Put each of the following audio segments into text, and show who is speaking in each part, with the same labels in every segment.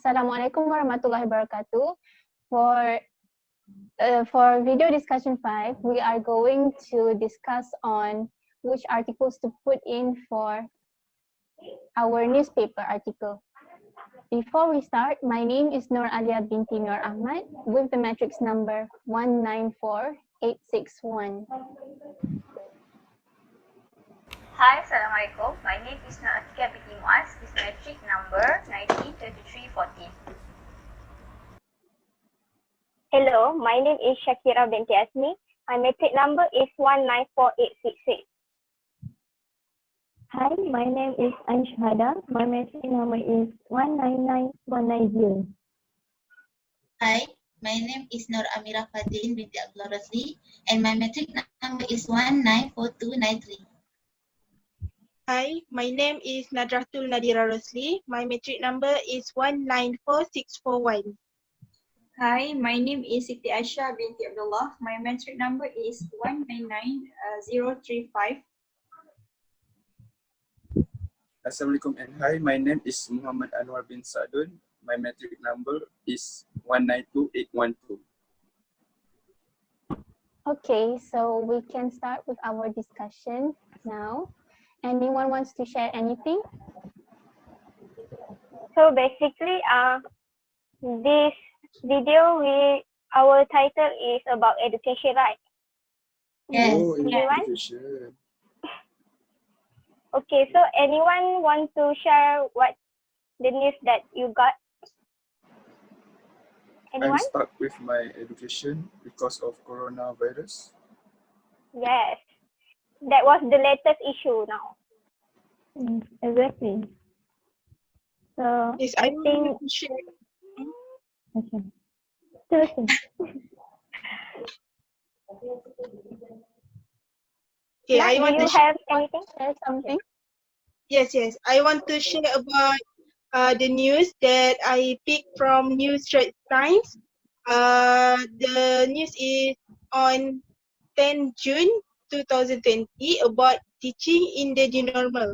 Speaker 1: Assalamualaikum warahmatullahi wabarakatuh. For video discussion 5, we are going to discuss on which articles to put in for our newspaper article. Before we start, my name is Nur Alia binti Nur Ahmad with the matrix number 194861.
Speaker 2: Hi, Assalamualaikum. My name is Nur Atika binti Muaz with matric number 193314.
Speaker 3: Hello, my name is Shakira binti Asmi. My matric number is 194866.
Speaker 4: Hi, my name is Anshada. My matric number is 199190.
Speaker 5: Hi, my name is Nur Amira Fadin binti Abdullah Rasli and my matric number is 194293.
Speaker 6: Hi, my name is Nadratul Nadira Rosli. My matric number is 194641.
Speaker 7: Hi, my name is Siti Aisha binti Abdullah. My matric number is 199035.
Speaker 8: Assalamualaikum and hi, my name is Muhammad Anwar bin Sadun. My matric number is 192812.
Speaker 1: Okay, so we can start with our discussion now. Anyone wants to share anything?
Speaker 3: So basically, this video, our title is about education, right?
Speaker 5: Yes.
Speaker 8: Oh,
Speaker 3: Anyone?
Speaker 8: education.
Speaker 3: Okay, so anyone want to share what the news that you got?
Speaker 8: I'm
Speaker 3: Anyone?
Speaker 8: stuck with my education because of coronavirus.
Speaker 3: Yes, that was the latest issue now.
Speaker 4: Exactly. So
Speaker 6: Yes,
Speaker 4: I
Speaker 6: I
Speaker 4: think
Speaker 6: want to share.
Speaker 4: okay. Teruskan.
Speaker 6: Okay,
Speaker 3: Now,
Speaker 6: I want
Speaker 3: do
Speaker 6: to
Speaker 3: you
Speaker 6: share.
Speaker 3: have anything?
Speaker 1: Share something?
Speaker 6: Yes. I want to share about the news that I picked from News Straits Times. The news is on 10 June 2020 about teaching in the new normal.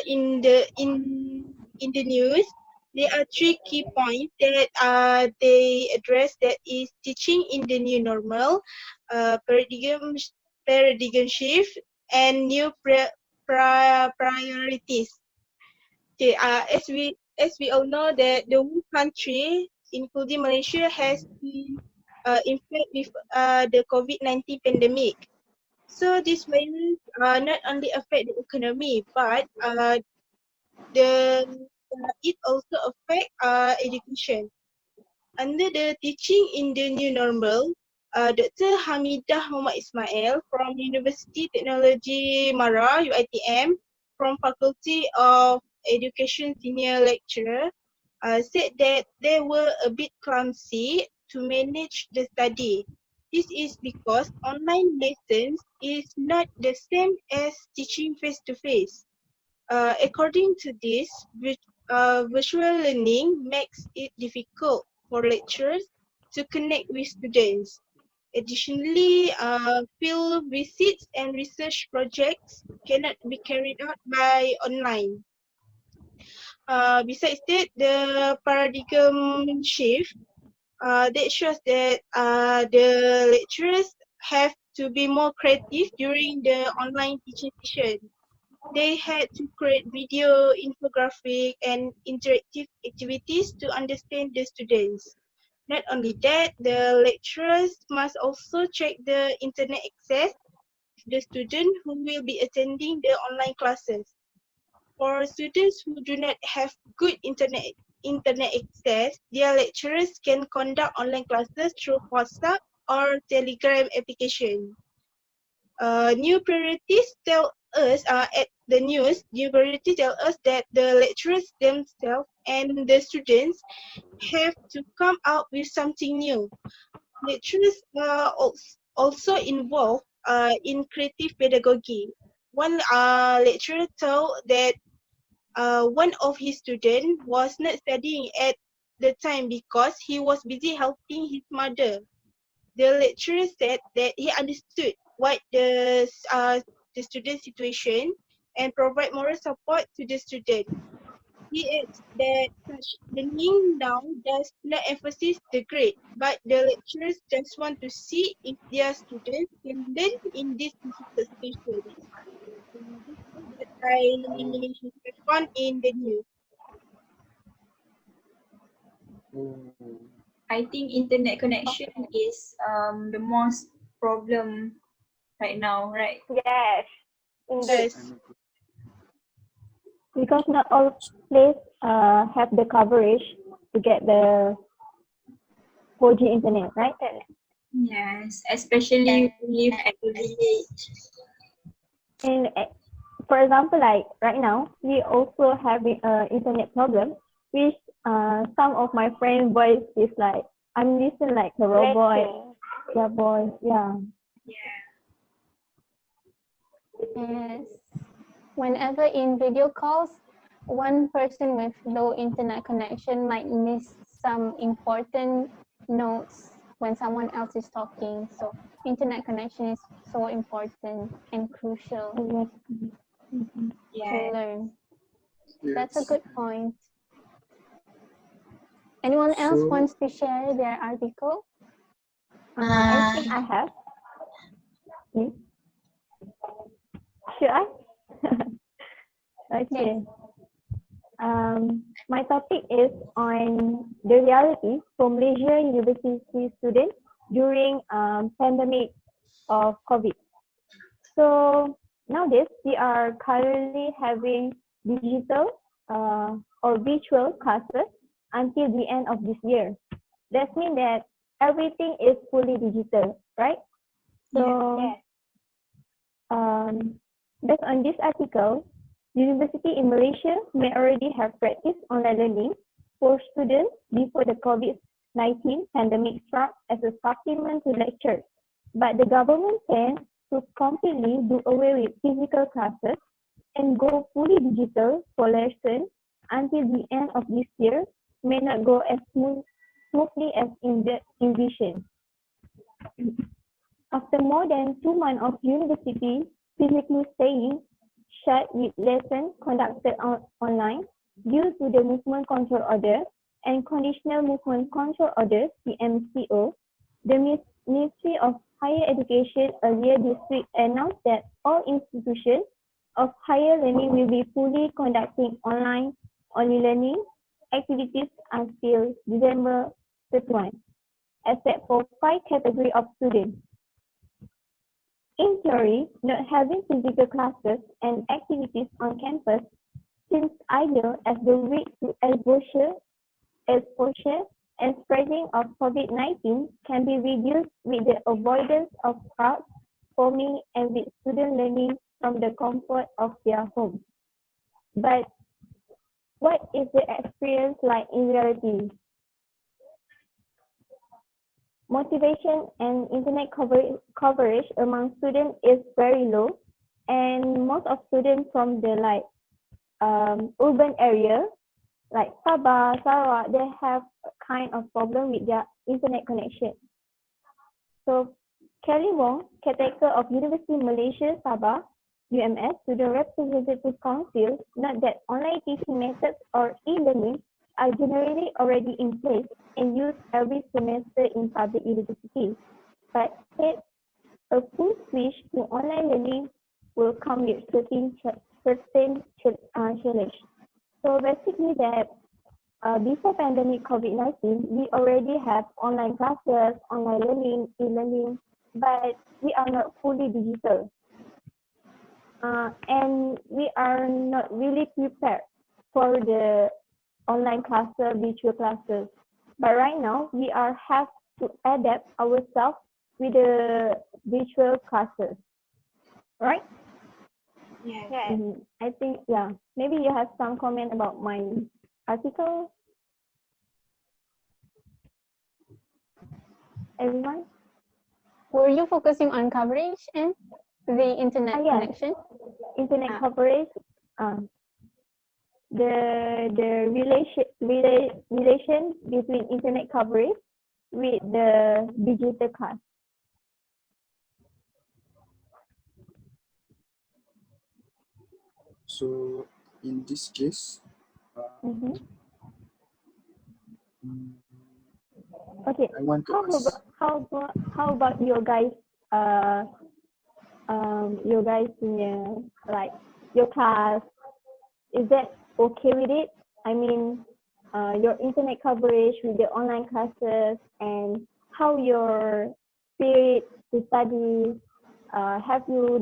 Speaker 6: In the news, there are three key points that they address, that is teaching in the new normal, paradigm shift, and new priorities. Okay, as we all know that the whole country, including Malaysia, has been infected with the COVID-19 pandemic. So this virus not only affect the economy, but it also affect education. Under the teaching in the new normal, Dr. Hamidah Muhammad Ismail from University Technology Mara UiTM, from Faculty of Education senior lecturer, said that they were a bit clumsy to manage the study. This is because online lessons is not the same as teaching face-to-face. According to this, virtual learning makes it difficult for lecturers to connect with students. Additionally, field visits and research projects cannot be carried out by online. Besides that, the paradigm shift that shows that the lecturers have to be more creative during the online teaching session. They had to create video, infographic, and interactive activities to understand the students. Not only that, the lecturers must also check the internet access of the student who will be attending the online classes. For students who do not have good internet access, their lecturers can conduct online classes through WhatsApp or Telegram application. New priorities tell us at the news. New priorities tell us that the lecturers themselves and the students have to come out with something new. Lecturers are also involved in creative pedagogy. One lecturer told that one of his students was not studying at the time because he was busy helping his mother. The lecturer said that he understood what the student situation and provide moral support to the student. He adds that such learning now does not emphasize the grade, but the lecturers just want to see if their students can learn in this difficult situation. So this is what I have found in the news.
Speaker 7: I think internet connection is the most problem right now, right?
Speaker 3: Yes, indeed.
Speaker 6: Yes,
Speaker 4: Because not all places have the coverage to get the 4G internet, right?
Speaker 3: Internet.
Speaker 7: Yes, especially we live at the village.
Speaker 4: And for example, like right now, we also have internet problem, which some of my friend voice is like, I'm listening like a robot,
Speaker 3: Blessing.
Speaker 4: their voice, yeah.
Speaker 7: Yeah.
Speaker 1: Yes. Whenever in video calls, one person with low internet connection might miss some important notes when someone else is talking. So internet connection is so important and crucial
Speaker 4: Exactly. Mhm.
Speaker 1: to
Speaker 7: Yeah.
Speaker 1: learn. That's a
Speaker 8: Yes.
Speaker 1: good point. Anyone else
Speaker 8: So,
Speaker 1: wants to share their article?
Speaker 4: I think I have. Hmm? Should I?
Speaker 1: Yes.
Speaker 4: Okay. My topic is on the reality for Malaysia university students during pandemic of COVID. So nowadays we are currently having digital or virtual classes until the end of this year. That means that everything is fully digital, right? So
Speaker 3: Yes.
Speaker 4: based on this article, university in Malaysia may already have practiced online learning for students before the COVID-19 pandemic struck as a supplement to lectures. But the government plans to completely do away with physical classes and go fully digital for lessons until the end of this year may not go as smoothly as envisioned. After more than 2 months of university physically staying shut with lessons conducted online due to the Movement Control Order and Conditional Movement Control Order (CMCO), the Ministry of Higher Education earlier this week announced that all institutions of higher learning will be fully conducting online-only learning activities until December 31, except for 5 categories of students. In theory, not having physical classes and activities on campus seems ideal as the risk to exposure and spreading of COVID-19 can be reduced with the avoidance of crowds forming and with students learning from the comfort of their homes. But what is the experience like in reality? Motivation and internet coverage among students is very low, and most of students from the urban area like Sabah, Sarawak, they have a kind of problem with their internet connection. So Kelly Wong, caretaker of University Malaysia Sabah, UMS, to the Representative Council, note that online teaching methods or e-learning are generally already in place and used every semester in public universities. But said a full switch to online learning will come with certain challenge. So basically that before pandemic COVID-19, we already have online classes, online learning, e-learning, but we are not fully digital. And we are not really prepared for the online classes, virtual classes. But right now, we have to adapt ourselves with the virtual classes, right?
Speaker 7: Yeah.
Speaker 3: Yes.
Speaker 4: I think, yeah, maybe you have some comment about my article, everyone?
Speaker 1: Were you focusing on coverage and the internet
Speaker 4: Yes.
Speaker 1: connection?
Speaker 4: Internet coverage, the relation between internet coverage with the digital class.
Speaker 8: so in this case,
Speaker 4: Mm-hmm.
Speaker 8: mm,
Speaker 4: Okay.
Speaker 8: I want to ask.
Speaker 4: How about your guys? Your guys punya like your class. Is that okay with it? I mean, your internet coverage with the online classes and how your spirit to study. Have you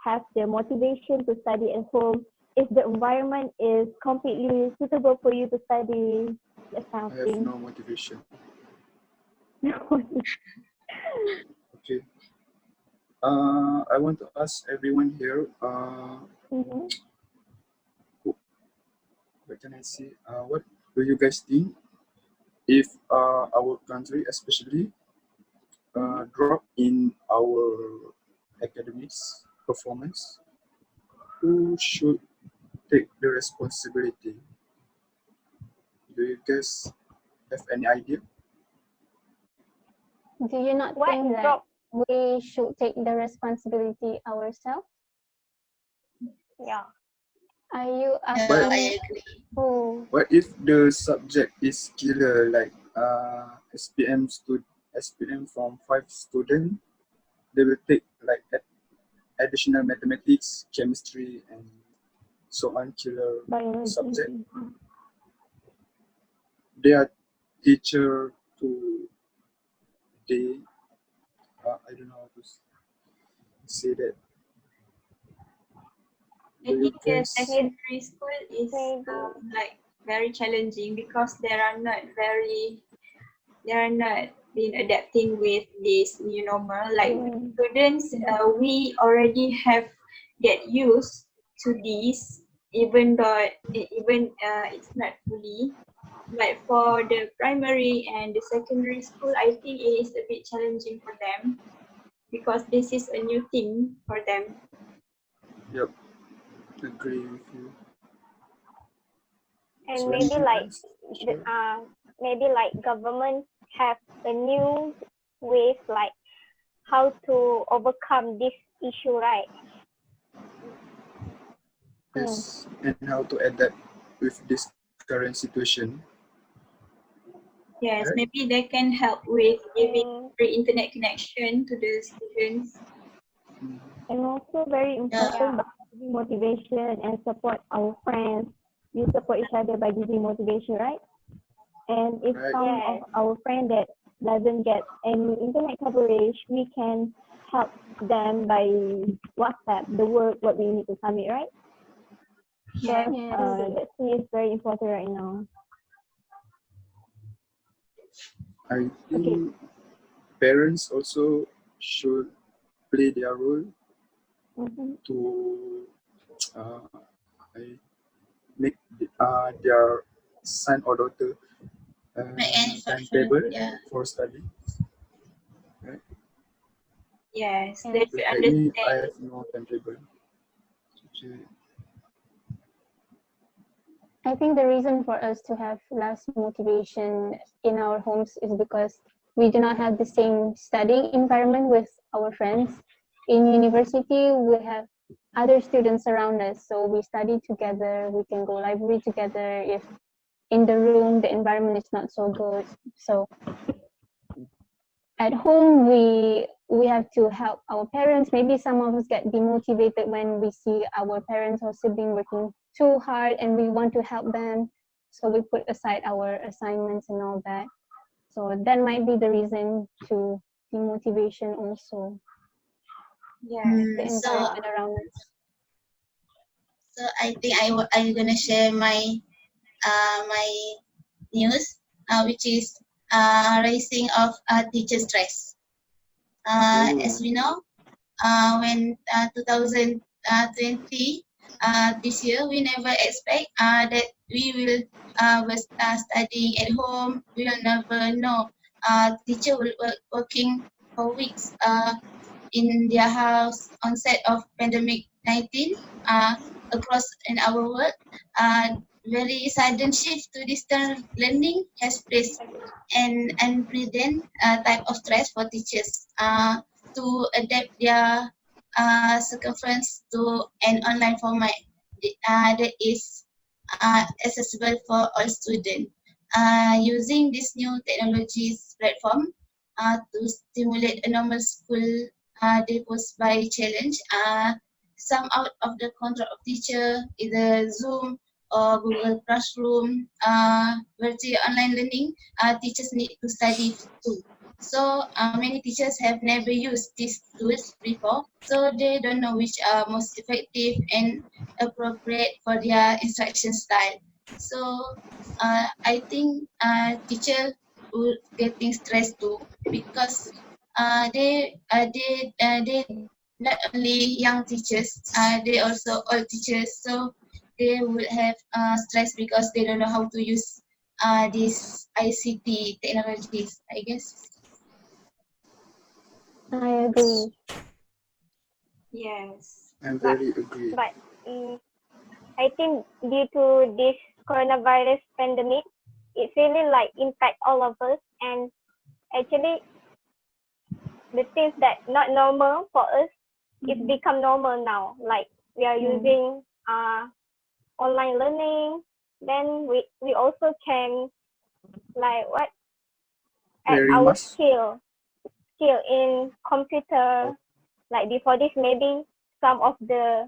Speaker 4: have the motivation to study at home? If the environment is completely suitable for you to study, that kind of
Speaker 8: I have
Speaker 4: thing.
Speaker 8: no motivation. Okay. I want to ask everyone here.
Speaker 4: Mm-hmm.
Speaker 8: What can I say? What do you guys think if our country, especially, drop in our academics performance? Who should take the responsibility? Do you guys have any idea?
Speaker 1: Do you not
Speaker 3: What
Speaker 1: think that
Speaker 3: drop?
Speaker 1: we should take the responsibility ourselves?
Speaker 3: Yeah.
Speaker 1: Are you
Speaker 5: Yeah,
Speaker 8: But
Speaker 5: I
Speaker 1: asking
Speaker 5: agree.
Speaker 1: who?
Speaker 8: what if the subject is killer, like SPM from 5 students, they will take like additional mathematics, chemistry, and so on killer subject.
Speaker 4: Biology.
Speaker 8: They are teacher to they. I don't know how to say that.
Speaker 7: I
Speaker 8: Do you
Speaker 7: think
Speaker 8: guys?
Speaker 7: secondary school is
Speaker 3: Maybe.
Speaker 7: like very challenging because they are not been adapting with this new normal. Like students, we already have get used to this, even though it's not fully. But for the primary and the secondary school, I think it is a bit challenging for them because this is a new thing for them.
Speaker 8: Yep, agree with you.
Speaker 3: And
Speaker 8: So
Speaker 3: maybe
Speaker 8: anything
Speaker 3: like
Speaker 8: else? Sure.
Speaker 3: maybe like government have a new ways like how to overcome this issue, right?
Speaker 8: Yes, and how to adapt with this current situation.
Speaker 7: Yes,
Speaker 8: Right?
Speaker 7: maybe they can help with giving
Speaker 3: Mm,
Speaker 7: free internet connection to the students.
Speaker 8: Mm,
Speaker 4: And also very important by giving motivation and support our friends. We support each other by giving motivation, right? And if
Speaker 8: Right.
Speaker 4: some of our friend that doesn't get any internet coverage, we can help them by WhatsApp the work what we need to submit, right?
Speaker 7: Yeah.
Speaker 4: Because
Speaker 1: Yes.
Speaker 4: that thing is very important right now.
Speaker 8: I
Speaker 4: Okay.
Speaker 8: think parents also should play their role
Speaker 4: Mm-hmm.
Speaker 8: to uh, I make their son or daughter
Speaker 5: Make any
Speaker 8: timetable
Speaker 5: yeah.
Speaker 8: for study. Right?
Speaker 7: Yes, they
Speaker 1: Yes.
Speaker 7: should
Speaker 8: Just like me, I
Speaker 7: understand.
Speaker 8: have no timetable. Okay.
Speaker 1: I think the reason for us to have less motivation in our homes is because we do not have the same studying environment with our friends. In university, we have other students around us, so we study together. We can go library together. If in the room the environment is not so good, so at home we have to help our parents. Maybe some of us get demotivated when we see our parents or sibling working too hard and we want to help them, so we put aside our assignments and all that. So that might be the reason to demotivation also,
Speaker 7: Yeah.
Speaker 1: the
Speaker 5: So
Speaker 1: environment around us.
Speaker 5: I think I'm gonna share my news, which is raising of teacher stress. As we know, when 2020 this year, we never expect that we will was studying at home. We will never know teacher will working for weeks in their house onset of pandemic 19 across in our world. Very sudden shift to distance learning has placed an unprecedented type of stress for teachers to adapt their circumference to an online format that is accessible for all students. Using this new technologies platform to stimulate a normal school day posed by challenge, some out of the control of teacher, either Zoom or Google Classroom, virtual online learning, teachers need to study too. So many teachers have never used these tools before, so they don't know which are most effective and appropriate for their instruction style. So I think teacher will getting stressed too because they not only young teachers, they also old teachers. So they will have stress because they don't know how to use these ICT technologies, I guess.
Speaker 1: I agree.
Speaker 7: Yes.
Speaker 8: I'm
Speaker 3: But
Speaker 8: very agree.
Speaker 3: but I think due to this coronavirus pandemic, it really like impact all of us, and actually the things that not normal for us, it's become normal now. Like we are using online learning. Then we also can like what add
Speaker 8: Wearing
Speaker 3: our
Speaker 8: mask.
Speaker 3: skill in computer. Like before this, maybe some of the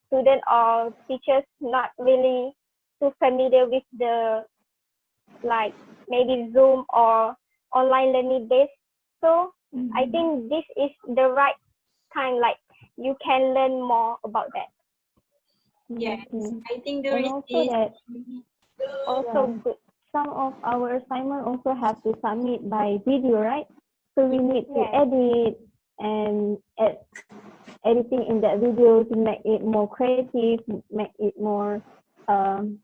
Speaker 3: student or teachers not really too familiar with the like maybe Zoom or online learning base. So I think this is the right time, like you can learn more about that.
Speaker 7: Yes.
Speaker 4: Exactly.
Speaker 7: I think
Speaker 4: And
Speaker 7: during
Speaker 4: also
Speaker 7: this,
Speaker 4: that
Speaker 3: Also
Speaker 4: yeah,
Speaker 3: good.
Speaker 4: some of our assignment also have to submit by video, right? So we need to
Speaker 3: Yes.
Speaker 4: edit and add editing in that video to make it more creative, make it more um,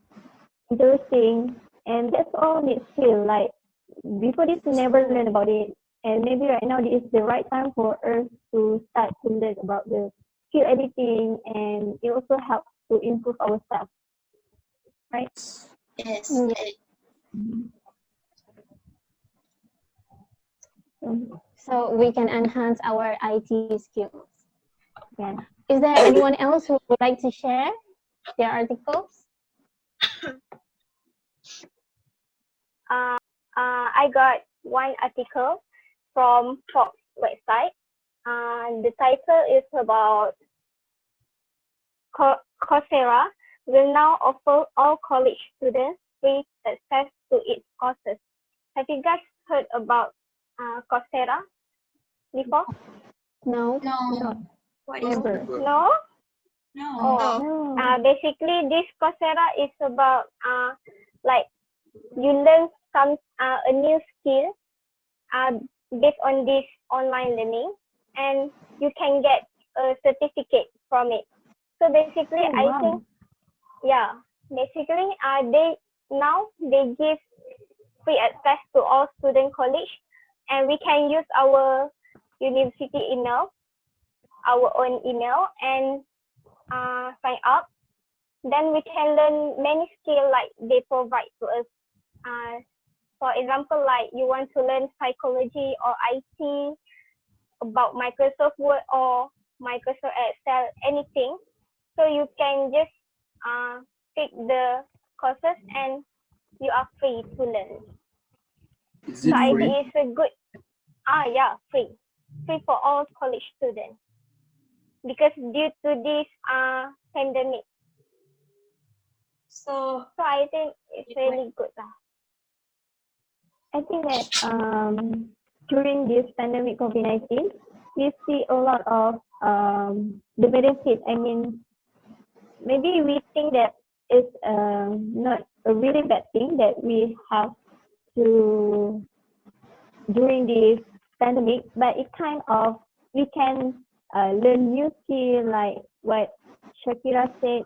Speaker 4: interesting, and that's all need skill. Like before this, we never learn about it, and maybe right now is the right time for us to start to learn about the skill editing, and it also helps to improve our stuff, right?
Speaker 5: Yes.
Speaker 1: Yeah. So we can enhance our IT skills.
Speaker 4: Yeah.
Speaker 1: Is there anyone else who would like to share their articles?
Speaker 3: I got one article from Fox website. The title is about Coursera will now offer all college students free access to its courses. Have you guys heard about Coursera before?
Speaker 1: No.
Speaker 5: No.
Speaker 7: what is
Speaker 4: Never.
Speaker 8: Never.
Speaker 3: No?
Speaker 7: no?
Speaker 3: Oh,
Speaker 4: No.
Speaker 3: basically this Coursera is about like you learn some a new skill uh, based on this online learning, and you can get a certificate from it. So basically,
Speaker 4: Oh
Speaker 3: I think
Speaker 4: wow.
Speaker 3: yeah, basically they give free access to all student college, and we can use our university email, our own email, and sign up. Then we can learn many skills like they provide to us. For example, like you want to learn psychology or IT about Microsoft Word or Microsoft Excel, anything. So you can just pick the courses and you are free to learn.
Speaker 8: Is
Speaker 3: So
Speaker 8: it
Speaker 3: I
Speaker 8: free?
Speaker 3: think it's a good, yeah, free for all college students because due to this pandemic.
Speaker 7: So
Speaker 3: So I think it's really good lah.
Speaker 4: I think that during this pandemic COVID-19, we see a lot of the benefit. I mean, maybe we think that it's not a really bad thing that we have to during this pandemic, but it kind of we can learn new skill like what Shakira said,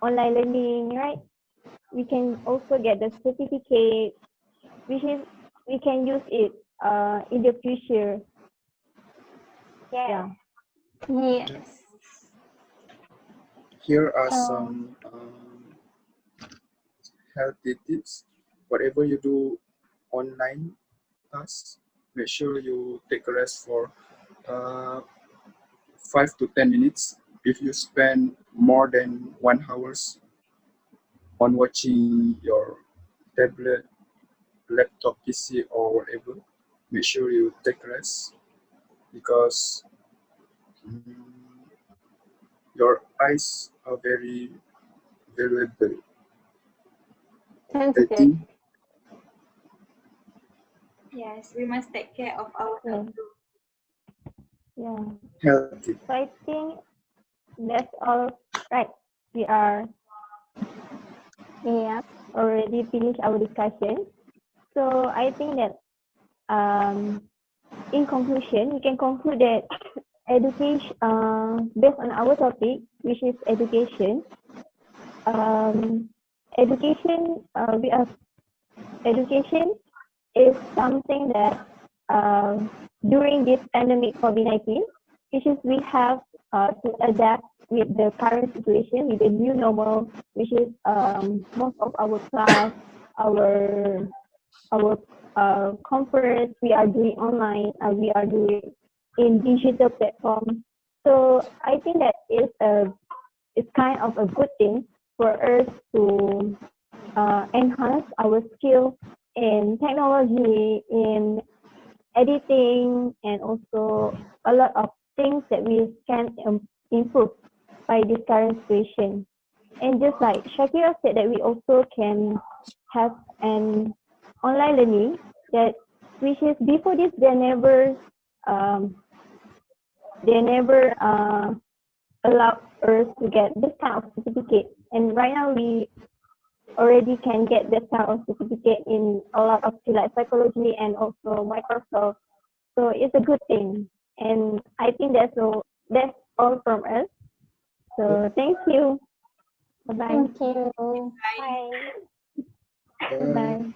Speaker 4: online learning, right? We can also get the certificate, which is we can use it in the future.
Speaker 3: Yeah.
Speaker 4: Yeah.
Speaker 1: Yes.
Speaker 8: Here are
Speaker 1: So
Speaker 8: some healthy tips. Whatever you do online tasks, make sure you take a rest for uh, 5 to 10 minutes. If you spend more than 1 hour on watching your tablet, laptop, PC, or whatever, make sure you take rest because your eyes are very valuable. I
Speaker 1: Sensitive.
Speaker 8: think
Speaker 7: Yes, we must take care of our
Speaker 4: Yeah.
Speaker 7: health too.
Speaker 4: Yeah.
Speaker 8: healthy.
Speaker 4: So I think that's all right. We are
Speaker 1: Yeah.
Speaker 4: already finished our discussion. So I think that in conclusion, we can conclude that education, based on our topic, which is education, education, education is something that during this pandemic COVID-19, which is we have to adapt with the current situation, with the new normal, which is most of our class, our conference we are doing online, we are doing in digital platforms. So I think that is kind of a good thing for us to enhance our skill in technology, in editing, and also a lot of things that we can improve by this current situation. And just like Shakira said, that we also can have an online learning that which is before this um, they never allowed us to get this kind of certificate. And right now we already can get this kind of certificate in a lot of field like psychology and also Microsoft. So it's a good thing. And I think that's all from us. So thank you. Bye bye.
Speaker 1: Thank you.
Speaker 3: Bye.
Speaker 4: Bye bye.